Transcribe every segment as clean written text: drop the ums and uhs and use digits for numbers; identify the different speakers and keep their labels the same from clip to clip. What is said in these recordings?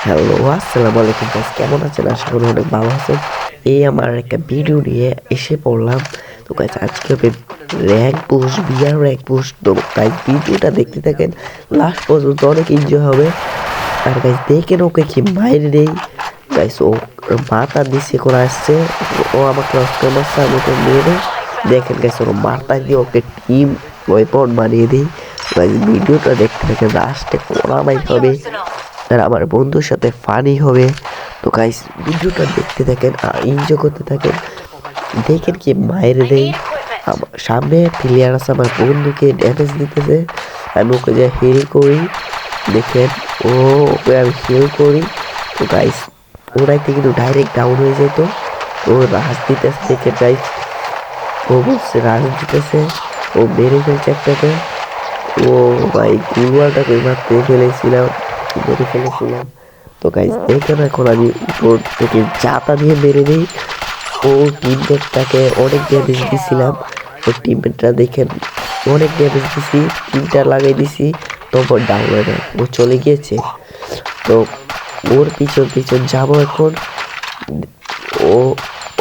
Speaker 1: Hello, আসসালামু আলাইকুম guys, কেমন আছেন? আশা করি অনেক ভালো আছেন। এই আমার একটা ভিডিও নিয়ে এসে পড়লাম। তো গাইস আজকে হবে র্যাঙ্ক পুশ, বিয়ার র্যাঙ্ক পুশ। তো গাইস ভিডিওটা দেখতে থাকেন, লাস্ট পর্যন্ত অনেক এনজয় হবে। আর গাইস দেখেন ওকে কি মাইর দেই। গাইস ও মাথা নিচে করে আসছে, ও আমাকে অস্ত্র মারছে, আমি ওকে মেরে দেখেন গাইস ওর মাথা দিয়ে ওকে টিম ওয়েপন বানিয়ে দিই। গাইস ভিডিওটা দেখতে থাকেন, লাস্টে কড়া মাইর হবে আর আমার বন্ধুর সাথে ফানি হবে। তো গাইস ভিডিওটা দেখতে থাকেন আর এনজয় করতে থাকেন। দেখেন কি মায়ের দেই, আমার সামনে প্লেয়ার আছে, আমার বন্ধুকে ড্যামেজ দিতেছে, আমি ওকে যা হিল করি। দেখেন ও ওকে আমি হিল করি। তো গাইস ওরাইতে কিন্তু ডাইরেক্ট ডাউন হয়ে যেত। ও রাশ দিতেছে, দেখেন গাইস ও বলছে রাশ দিতেছে, ও মেরে ফেলছে একটাকে। ও ভাই গুলওয়ালটাকে মারতে ফেলেছিলাম, মেরে ফেলেছিলাম। তো গাইস দেখেন এখন আমি উপর থেকে চাপা দিয়ে মেরে দিই। ও টিমমেটটাকে অনেক ড্যামেজ দিছিলাম, ও টিমমেটটা দেখেন অনেক ড্যামেজ দিছি, তিনটা লাগাই দিছি, তারপর ডাউন হয়ে যায়, ও চলে গিয়েছে। তো ওর পিছন পিছন যাবো এখন। ও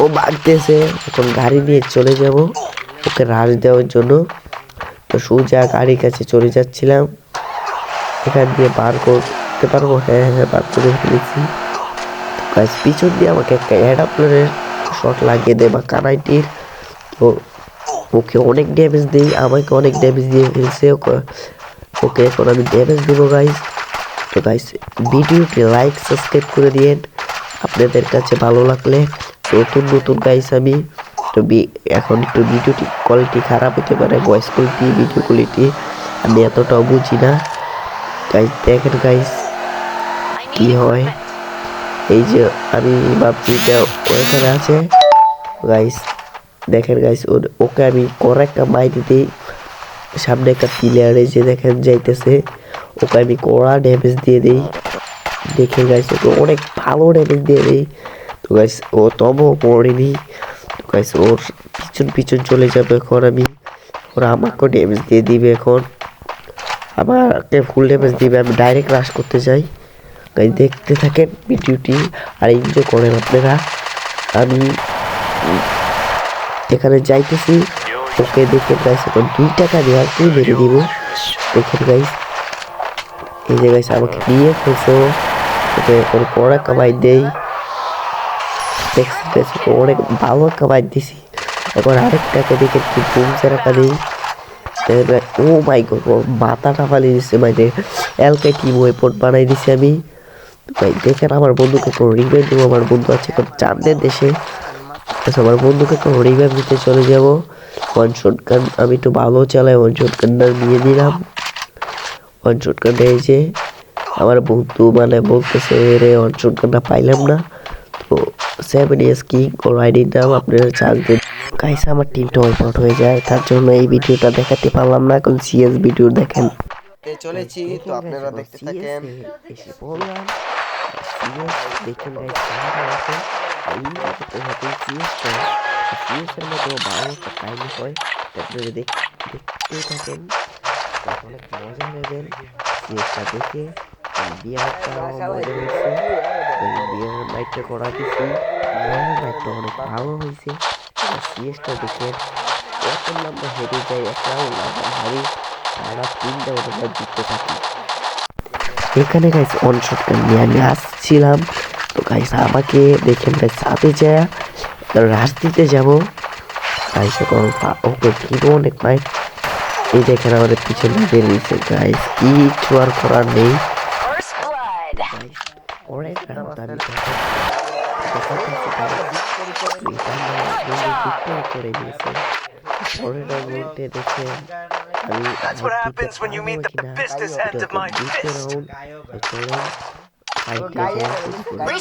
Speaker 1: ও ভাগতেছে, এখন গাড়ি নিয়ে চলে যাব ওকে রাশ দেওয়ার জন্য। তো সোজা গাড়ির কাছে চলে যাচ্ছিলাম, এখান দিয়ে পার করতে পারবো। হ্যাঁ হ্যাঁ, পার করে ফেলেছি। গাইস পিছন দিয়ে আমাকে একটা অ্যাডাপ্টারের শট লাগিয়ে দেয় বা কানাইটির। তো ওকে অনেক ড্যামেজ দিই, আমাকে অনেক ড্যামেজ দিয়ে ফেলছে। ওকে এখন আমি ড্যামেজ দেবো গাইস। তো গাইস ভিডিওটি লাইক সাবস্ক্রাইব করে দিয়েন আপনাদের কাছে ভালো লাগলে। নতুন নতুন গাইস আমি তো এখন একটু ভিডিওটি কোয়ালিটি খারাপ হতে পারে, ভয়েস কোয়ালিটি, ভিডিও কোয়ালিটি আমি এতটাও বুঝি না। গাইস দেখেন গাইস কি হয়। এই যে আমি ভাবছি এটা ওখানে আছে। গাইস দেখেন গাইস ওকে আমি কড়া একটা মাইর দিই। সামনে একটা প্লেয়ারে যে দেখেন যাইতেছে, ওকে আমি কড়া ড্যামেজ দিয়ে দিই। দেখে গাইস ওকে অনেক ভালো ড্যামেজ দিয়ে দিই। তো গাইস ও তবুও পড়েনি। তো গাইস ওর পিছন পিছন চলে যাবে এখন আমি, ওরা আমাকেও ড্যামেজ দিয়ে দিবে এখন, আমাকে ফুল ড্যামেজ দিবে, আমি ডাইরেক্ট রাশ করতে যাই। গাইস দেখতে থাকেন ভিডিওটি আর এনজয় করেন আপনারা। আমি এখানে যাইতেছি, ওকে দেখে গাইস এখন 2 টাকা দেওয়ার কি মেরে দিব। দেখেন গাইস এই যে গাইস আমাকে নিয়ে ফেলছো, ওকে এখন কড়া কামাই দেই। দেখছি গাইস ওকে অনেক ভালো কামাই দিছি। এখন আরেকটাকে দেখে কি বুম চারাটা দিই। ও মাই গড, ওর মাথাটা ফালিয়ে দিচ্ছে, মানে এলকে টিম ওয়েপন বানাই দিছি আমি। ভাই দেখেন আমার বন্ধুকে এখন রিভাইভ দেবো, আমার বন্ধু আছে এখন চাঁদের দেশে। আমার বন্ধুকে এখন রিভাইভ দিতে চলে যাব। ওয়ান শট গান আমি একটু ভালো চালাই, ওয়ান শট গানটা নিয়ে দিলাম। ওয়ান শট গানটা এই যে আমার বন্ধু মানে বলতেছে রে ওয়ান শট গানটা পাইলাম না। তো 7 ইয়ার্স কিং ওর আইডির নাম, আপনারা চার্জ দিন। গাইস আমার টিমটা ওয়াইপ আউট হয়ে যায়, তার জন্য এই ভিডিওটা দেখাতে পারলাম না। এখন সিএস ভিডিও দেখেন।
Speaker 2: চলেছি তো আপনারা দেখতে থাকেন।
Speaker 1: এসে পড়লাম সিএস। দেখেন গাইস ক্যামেরা আছে, এই করতে হবে সিএসটা। সিএস এর মধ্যে ভালো একটা কাহিনী হয়, তো আপনারা দেখতেই থাকেন, অনেক মজা নেবেন সিএসটা দেখে। বিয়ারটা মজা হয়েছে, বিয়ারের মাইকটা করা দিছি, বিয়ারের মাইকটা অনেক ভালো হয়েছে। সিএসটা দেখেন কত নাম্বার হেরে যায়, একটা নাম্বার হারি, তারা 3টা ওটা জিততে থাকি। এখানে গাইস অন শট নিয়ে আমি আসছিলাম। তো গাইস আমাকে দেখেন গাইস সাথে যায় রাশ দিতে যাব। গাইস এখন ওকে কিন্তু অনেক মাই, এই দেখেন আমাদের পিছনে বেরিয়েছে। গাইস কিছু আর করার নেই। গাইস অনেক রাউন্ড আমি দেখাচ্ছি গাইস, এটা আমার বন্ধু ভিক্টরি করে দিয়েছে। পরের রাউন্ডে দেখেন আমি আমার দিতে পারবো কিনা, এটা তো দ্বিতীয় রাউন্ড। চলেন ফাইটে যাওয়া শুরু করি।